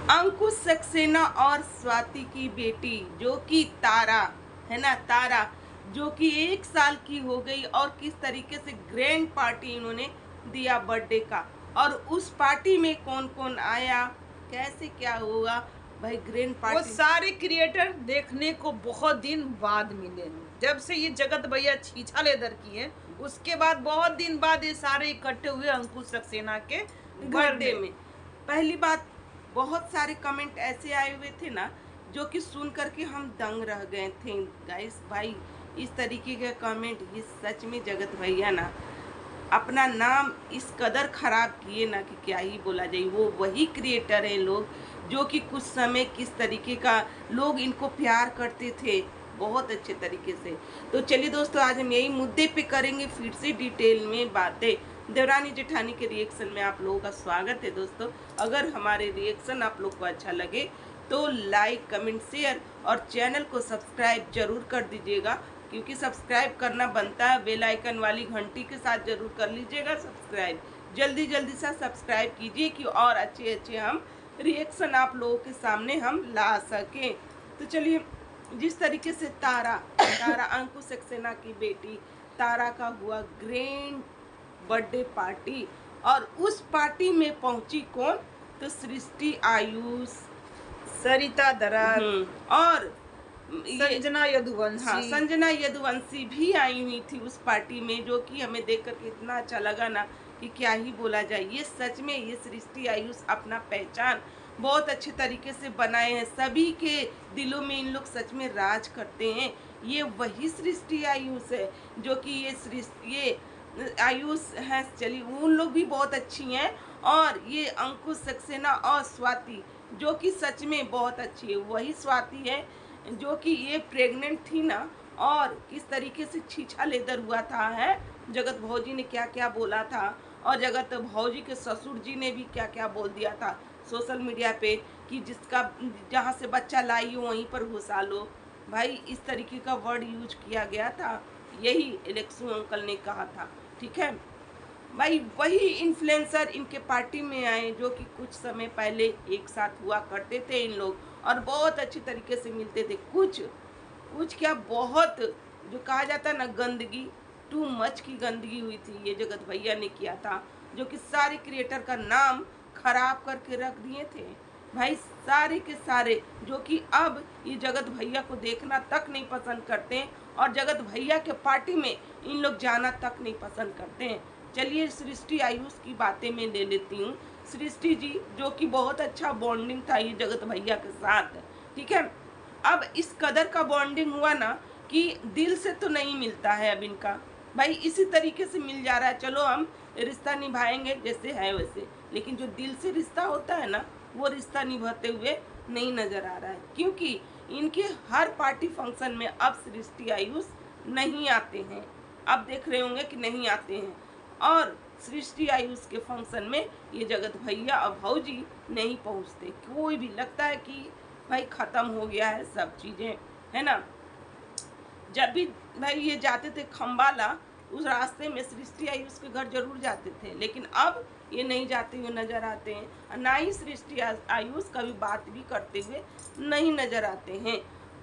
अंकुश सक्सेना और स्वाति की बेटी जो कि तारा है ना, तारा जो कि 1 साल की हो गई, और किस तरीके से ग्रैंड पार्टी इन्होंने दिया बर्थडे का। और उस पार्टी में कौन कौन आया, कैसे क्या हुआ भाई, ग्रैंड वो पार्टी। सारे क्रिएटर देखने को बहुत दिन बाद मिले। जब से ये जगत भैया छीछा लेदर की है, उसके बाद बहुत दिन बाद ये सारे इकट्ठे हुए अंकुश सक्सेना के घर बर्थडे में। में पहली बात, बहुत सारे कमेंट ऐसे आए हुए थे ना जो कि सुन करके हम दंग रह गए थे गाइस। भाई इस तरीके के कमेंट, ये सच में जगत भैया ना अपना नाम इस कदर खराब किए ना कि क्या ही बोला जाए। वो वही क्रिएटर हैं लोग जो कि कुछ समय किस तरीके का लोग इनको प्यार करते थे बहुत अच्छे तरीके से। तो चलिए दोस्तों, आज हम यही मुद्दे पे करेंगे फिर से डिटेल में बातें। देवरानी जेठानी के रिएक्शन में आप लोगों का स्वागत है दोस्तों। अगर हमारे रिएक्शन आप लोग को अच्छा लगे तो लाइक कमेंट शेयर और चैनल को सब्सक्राइब जरूर कर दीजिएगा, क्योंकि सब्सक्राइब करना बनता है। बेल आइकन वाली घंटी के साथ जरूर कर लीजिएगा सब्सक्राइब। जल्दी जल्दी से सब्सक्राइब कीजिए कि और अच्छे अच्छे हम रिएक्शन आप लोगों के सामने हम ला सकें। तो चलिए, जिस तरीके से तारा तारा अंकुश सक्सेना की बेटी तारा का हुआ ग्रैंड बर्थडे पार्टी, और उस पार्टी में पहुंची कौन, तो सृष्टि, आयुष, सरिता दरक, और संजना यदुवंशी। हाँ, संजना यदुवंशी भी आई हुई थी उस पार्टी में, जो कि हमें देख करके इतना अच्छा लगा ना कि क्या ही बोला जाए। ये सच में ये सृष्टि आयुष अपना पहचान बहुत अच्छे तरीके से बनाए हैं, सभी के दिलों में इन लोग सच में राज करते हैं। ये वही सृष्टि आयुष है जो कि ये आयुष है। चलिए, उन लोग भी बहुत अच्छी हैं, और ये अंकुश सक्सेना और स्वाति जो कि सच में बहुत अच्छी है, वही स्वाति है जो कि ये प्रेग्नेंट थी ना, और किस तरीके से छीछा लेदर हुआ था है। जगत भौजी ने क्या क्या बोला था, और जगत भौजी के ससुर जी ने भी क्या क्या बोल दिया था सोशल मीडिया पे कि जिसका जहाँ से बच्चा लाई हो वहीं पर घुसा लो। भाई इस तरीके का वर्ड यूज किया गया था, यही इलेक्सो अंकल ने कहा था। ठीक है भाई, वही इन्फ्लुएंसर इनके पार्टी में आए जो कि कुछ समय पहले एक साथ हुआ करते थे इन लोग, और बहुत अच्छे तरीके से मिलते थे। कुछ कुछ क्या, बहुत जो कहा जाता है ना गंदगी, टू मच की गंदगी हुई थी, ये जगत भैया ने किया था, जो कि सारे क्रिएटर का नाम खराब करके रख दिए थे भाई। सारे के सारे जो कि अब ये जगत भैया को देखना तक नहीं पसंद करते हैं, और जगत भैया के पार्टी में इन लोग जाना तक नहीं पसंद करते हैं। चलिए, सृष्टि आयुष की बातें मैं ले लेती हूँ। सृष्टि जी जो कि बहुत अच्छा बॉन्डिंग था ये जगत भैया के साथ, ठीक है। अब इस कदर का बॉन्डिंग हुआ ना कि दिल से तो नहीं मिलता है अब इनका, भाई इसी तरीके से मिल जा रहा है। चलो हम रिश्ता निभाएंगे जैसे है वैसे, लेकिन जो दिल से रिश्ता होता है ना, वो रिश्ता निभाते हुए नहीं नजर आ रहा है, क्योंकि इनके हर पार्टी फंक्शन में अब सृष्टि आयुष नहीं आते हैं। अब देख रहे होंगे कि नहीं आते हैं, और सृष्टि आयुष के फंक्शन में ये जगत भैया और भौजी नहीं पहुंचते। कोई भी लगता है कि भाई खत्म हो गया है सब चीजें, है ना। जब भी भाई ये जाते थे खम्बाला, उस रास्ते में सृष्टि आयुष के घर जरूर जाते थे, लेकिन अब ये नहीं जाते हुए नजर आते हैं, ना ही सृष्टि आयुष कभी बात भी करते हुए नहीं नजर आते हैं।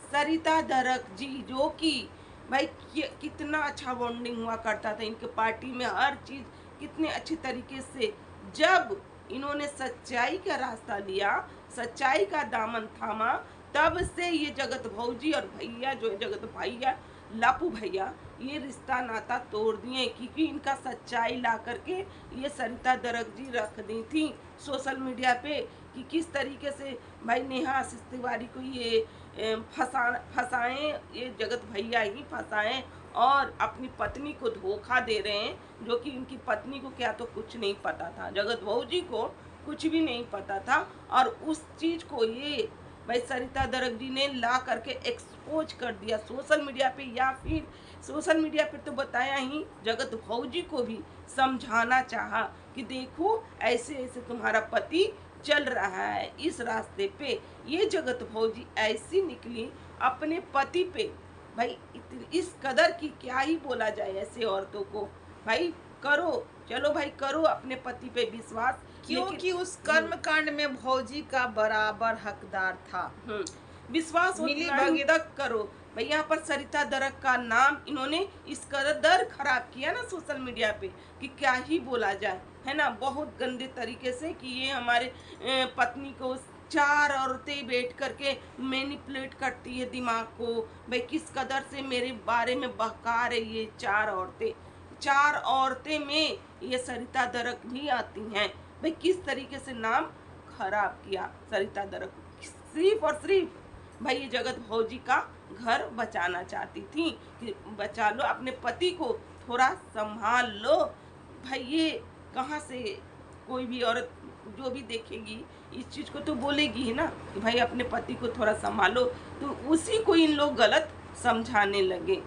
सरिता दरक जी जो कि भाई कितना अच्छा बॉन्डिंग हुआ करता था इनके पार्टी में, हर चीज कितने अच्छे तरीके से। जब इन्होंने सच्चाई का रास्ता लिया, सच्चाई का दामन थामा, तब से ये जगत भौजी और भैया जो है जगत भैया लापू भैया, ये रिश्ता नाता तोड़ दिए, क्योंकि इनका सच्चाई ला करके ये सरिता दरक जी रख दी थी सोशल मीडिया पे कि किस तरीके से भाई नेहा आशीष तिवारी को ये फंसाएं, ये जगत भैया ही फंसाएं, और अपनी पत्नी को धोखा दे रहे हैं, जो कि इनकी पत्नी को क्या तो कुछ नहीं पता था, जगत भौजी को कुछ भी नहीं पता था। और उस चीज को ये भाई सरिता दरक जी ने ला करके एक्सपोज कर दिया सोशल मीडिया पे, या फिर सोशल मीडिया पे तो बताया ही, जगत भौजी को भी समझाना चाहा कि देखो ऐसे ऐसे तुम्हारा पति चल रहा है इस रास्ते पे। ये जगत भौजी ऐसी निकली अपने पति पे, भाई इस कदर की क्या ही बोला जाए ऐसे औरतों को। भाई करो, चलो भाई करो अपने पति पे विश्वास, क्योंकि उस कर्म कांड में भौजी का बराबर हकदार था। विश्वास मिली उतना ही भगत- तक करो भाई। यहाँ पर सरिता दरक का नाम इन्होंने इस कदर खराब किया ना सोशल मीडिया पे कि क्या ही बोला जाए, है ना। बहुत गंदे तरीके से कि ये हमारे पत्नी को 4 औरतें बैठ करके मैनिपुलेट करती है दिमाग को। भाई किस कदर से मेरे बारे में बहका रही है 4 औरतें में ये सरिता दरक भी आती हैं। भाई किस तरीके से नाम खराब किया सरिता दरक, सिर्फ और सिर्फ भाई ये जगत भौजी का घर बचाना चाहती थी कि बचा लो अपने पति को, थोड़ा संभाल लो। भाई ये कहाँ से कोई भी औरत जो भी देखेगी इस चीज़ को तो बोलेगी ही ना कि भाई अपने पति को थोड़ा संभालो। तो उसी को इन लोग गलत समझाने लगे,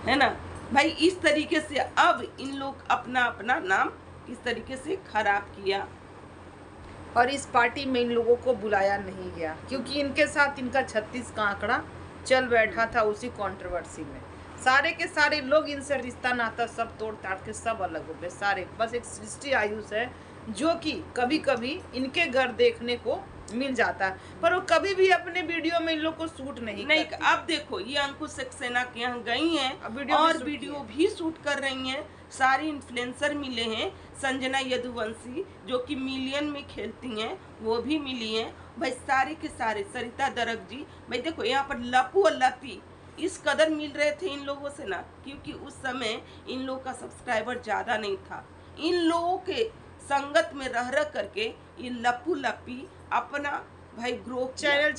है ना। भाई इस तरीके से अब इन लोग अपना अपना नाम किस तरीके से खराब किया। और इस पार्टी में इन लोगों को बुलाया नहीं गया क्योंकि इनके साथ इनका 36 का आंकड़ा चल बैठा था उसी कंट्रोवर्सी में। सारे के सारे लोग इनसे रिश्ता नाता सब तोड़ ताड़ के सब अलग हो गए सारे। बस एक सृष्टि आयुष है जो कि कभी कभी इनके घर देखने को मिल जाता है, पर वो कभी भी अपने वीडियो में इन लोग को शूट नहीं करती। अब देखो ये अंकुश सक्सेना के यहाँ गई हैं अब वीडियो भी शूट कर रही हैं। सारे इन्फ्लुएंसर मिले हैं, संजना यदुवंशी जो कि मिलियन में खेलती हैं वो भी मिली हैं। भाई सारे के सारे, सरिता दरक जी, भाई देखो यहाँ पर लपू और लपी इस कदर मिल रहे थे इन लोगों से ना, क्योंकि उस समय इन लोगों का सब्सक्राइबर ज़्यादा नहीं था। इन लोगों के संगत में रह करके ये लप्पू लप्पी अपना भाई ग्रो चैनल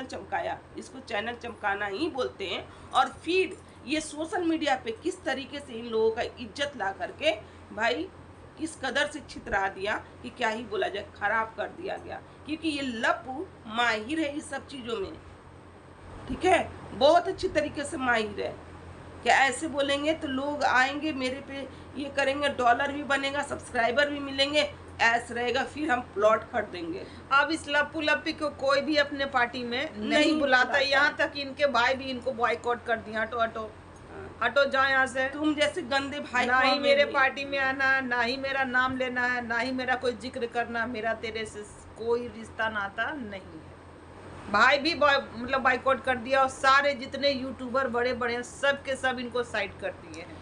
चमकाया। इसको चैनल चमकाना ही बोलते हैं। और फीड ये सोशल मीडिया पे किस तरीके से इन लोगों का इज्जत ला करके भाई किस कदर से छितरा दिया कि क्या ही बोला जाए, खराब कर दिया गया। क्योंकि ये लप्पू माहिर है इस सब चीज़ों में, ठीक है, बहुत अच्छी तरीके से माहिर है। क्या ऐसे बोलेंगे तो लोग आएंगे मेरे पे, ये करेंगे, डॉलर भी बनेगा, सब्सक्राइबर भी मिलेंगे, ऐसा रहेगा, फिर हम प्लॉट खरीदेंगे। अब इस लप्पू लप्पी को कोई भी अपने पार्टी में नहीं बुलाता। यहाँ तक इनके भाई भी इनको बॉयकॉट कर दिया, हटो हटो हटो जाओ यहाँ से, तुम जैसे गंदे भाई ना ही मेरे पार्टी में आना, ना ही मेरा नाम लेना है, ना ही मेरा कोई जिक्र करना, मेरा तेरे से कोई रिश्ता नाता नहीं है। भाई भी मतलब बाइकआउट कर दिया और सारे जितने यूट्यूबर बड़े बड़े हैं सब के सब इनको साइड कर दिए हैं।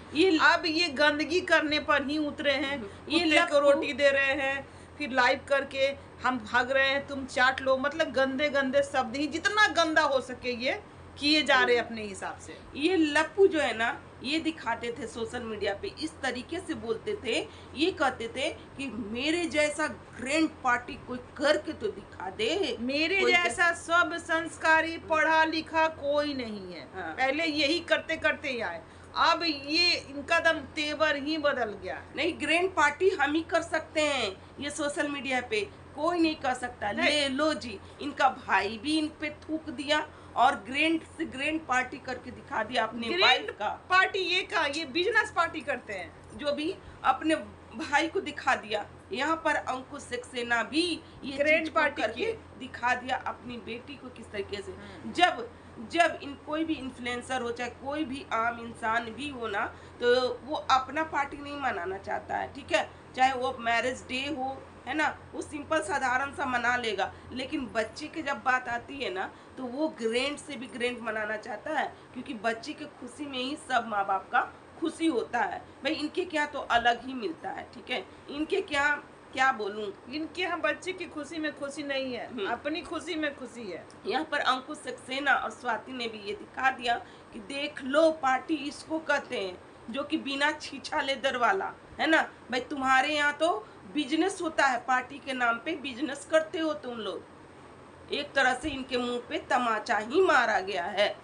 अब ये गंदगी करने पर ही उतरे हैं, ये को रोटी दे रहे हैं, फिर लाइव करके हम भाग रहे हैं, तुम चाट लो, मतलब गंदे गंदे शब्द ही जितना गंदा हो सके ये किए जा रहे अपने हिसाब से। ये लप्पू जो है ना ये दिखाते थे सोशल मीडिया पे, इस तरीके से बोलते थे, ये कहते थे कि मेरे जैसा ग्रैंड पार्टी कोई करके तो दिखा दे, मेरे जैसा सब संस्कारी पढ़ा लिखा कोई नहीं है। हाँ। पहले यही करते करते ही आए, अब ये इनका दम तेवर ही बदल गया। नहीं, ग्रैंड पार्टी हम ही कर सकते हैं, ये सोशल मीडिया पे कोई नहीं कर सकता। ले लो जी, इनका भाई भी इन पे थूक दिया और ग्रैंड से ग्रैंड पार्टी करके दिखा दिया अपने वाइफ का। पार्टी ये बिजनेस पार्टी करते हैं, जो भी अपने भाई को दिखा दिया। यहाँ पर अंकुश सक्सेना भी ये ग्रैंड पार्टी पार्टी करके दिखा दिया अपनी बेटी को किस तरीके से। जब कोई भी इन्फ्लुएंसर हो, चाहे कोई भी आम इंसान भी हो ना, तो वो अपना पार्टी नहीं मनाना चाहता है, ठीक है, चाहे वो मैरिज डे हो, है ना, वो सिंपल साधारण सा मना लेगा। लेकिन बच्चे की जब बात आती है ना तो वो ग्रैंड से भी ग्रैंड मनाना चाहता है, क्योंकि बच्चे के खुशी में ही सब माँ बाप का खुशी होता है। भाई इनके क्या तो अलग ही मिलता है, ठीक है, इनके क्या बोलूं, इनके यहाँ बच्चे की खुशी में खुशी नहीं है, अपनी खुशी में खुशी है। यहाँ पर अंकुश सक्सेना और स्वाति ने भी ये दिखा दिया कि देख लो पार्टी इसको कहते हैं, जो कि बिना छीछा लेदर वाला, है ना। भाई तुम्हारे यहाँ तो बिजनेस होता है, पार्टी के नाम पे बिजनेस करते हो तुम लोग। एक तरह से इनके मुंह पे तमाचा ही मारा गया है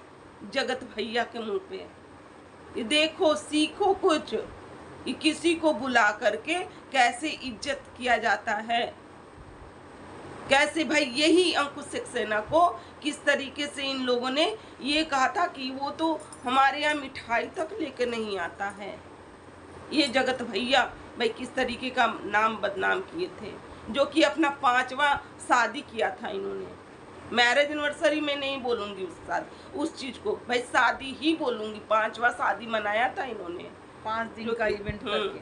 जगत भैया के मुंह पे। ये देखो, सीखो कुछ, ये किसी को बुला करके कैसे इज्जत किया जाता है, कैसे भाई यही अंकुश सक्सेना को किस तरीके से इन लोगों ने ये कहा था कि वो तो हमारे यहाँ मिठाई तक लेकर नहीं आता है। ये जगत भैया भाई किस तरीके का नाम बदनाम किए थे, जो कि अपना 5वां शादी किया था इन्होंने। मैरिज एनिवर्सरी में नहीं बोलूँगी उस चीज़ को, भाई शादी ही बोलूँगी, 5वां शादी मनाया था इन्होंने, 5 दिन का इवेंट करके।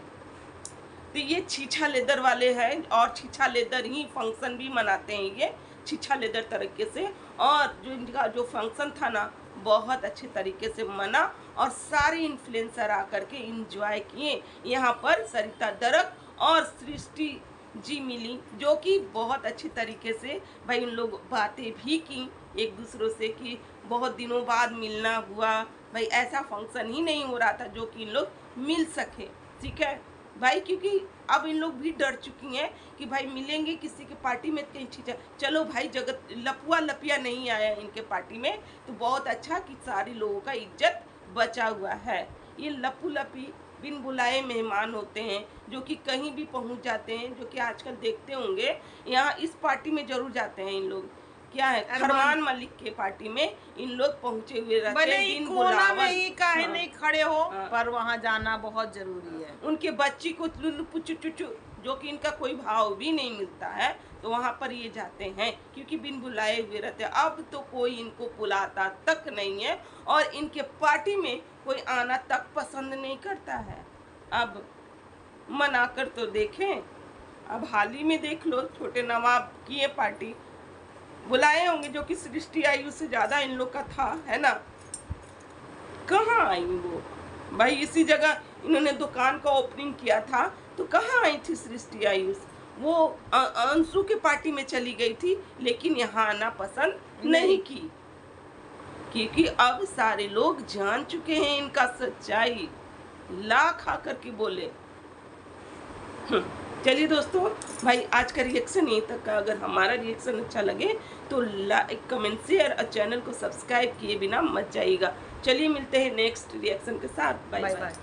तो ये छीछा लेदर वाले हैं और छीछा लेदर ही फंक्शन भी मनाते हैं ये छीछा लेदर तरीके से। और जो इनका जो फंक्शन था ना बहुत अच्छे तरीके से मना और सारे इन्फ्लुएंसर आकर के इंजॉय किए। यहाँ पर सरिता दरक और सृष्टि जी मिली जो कि बहुत अच्छे तरीके से भाई उन लोग बातें भी की एक दूसरों से कि बहुत दिनों बाद मिलना हुआ। भाई ऐसा फंक्शन ही नहीं हो रहा था जो कि इन लोग मिल सके, ठीक है भाई, क्योंकि अब इन लोग भी डर चुकी हैं कि भाई मिलेंगे किसी के पार्टी में कहीं छीछा। चलो भाई जगत लपुआ लपिया नहीं आया इनके पार्टी में तो बहुत अच्छा कि सारे लोगों का इज्जत बचा हुआ है। ये लपू लपी बिन बुलाए मेहमान होते हैं जो कि कहीं भी पहुंच जाते हैं, जो कि आजकल देखते होंगे यहाँ इस पार्टी में जरूर जाते हैं इन लोग, क्या है अरमान मलिक के पार्टी में इन लोग पहुंचे हुए रहते हैं बिन कोना में ही काहे हाँ, नहीं खड़े हो हाँ, पर वहाँ जाना बहुत जरूरी है। उनके बच्ची को लुलु चुचु जो कि इनका कोई भाव भी नहीं मिलता है तो वहाँ पर ये जाते हैं क्योंकि बिन बुलाए हुए रहते हैं। अब तो कोई इनको बुलाता तक नहीं है और इनके पार्टी में कोई आना तक पसंद नहीं करता है। अब मना कर तो देखें, अब हाल ही में देख लो छोटे नवाब की ये पार्टी बुलाए होंगे जो कि सृष्टि आयु से ज़्यादा इन लोग का था, है ना, कहाँ आई वो भाई। इसी जगह इन्होंने दुकान का ओपनिंग किया था तो कहाँ आई थी सृष्टि आयुष, वो अंशु के पार्टी में चली गई थी लेकिन यहाँ आना पसंद नहीं की क्योंकि अब सारे लोग जान चुके हैं इनका सच्चाई, ला खा करके बोले। चलिए दोस्तों भाई आज का रिएक्शन यहीं तक का। अगर हमारा रिएक्शन अच्छा लगे तो लाइक कमेंट शेयर और चैनल को सब्सक्राइब किए बिना मत जाइएगा। चलिए मिलते हैं नेक्स्ट रिएक्शन के साथ। Bye bye.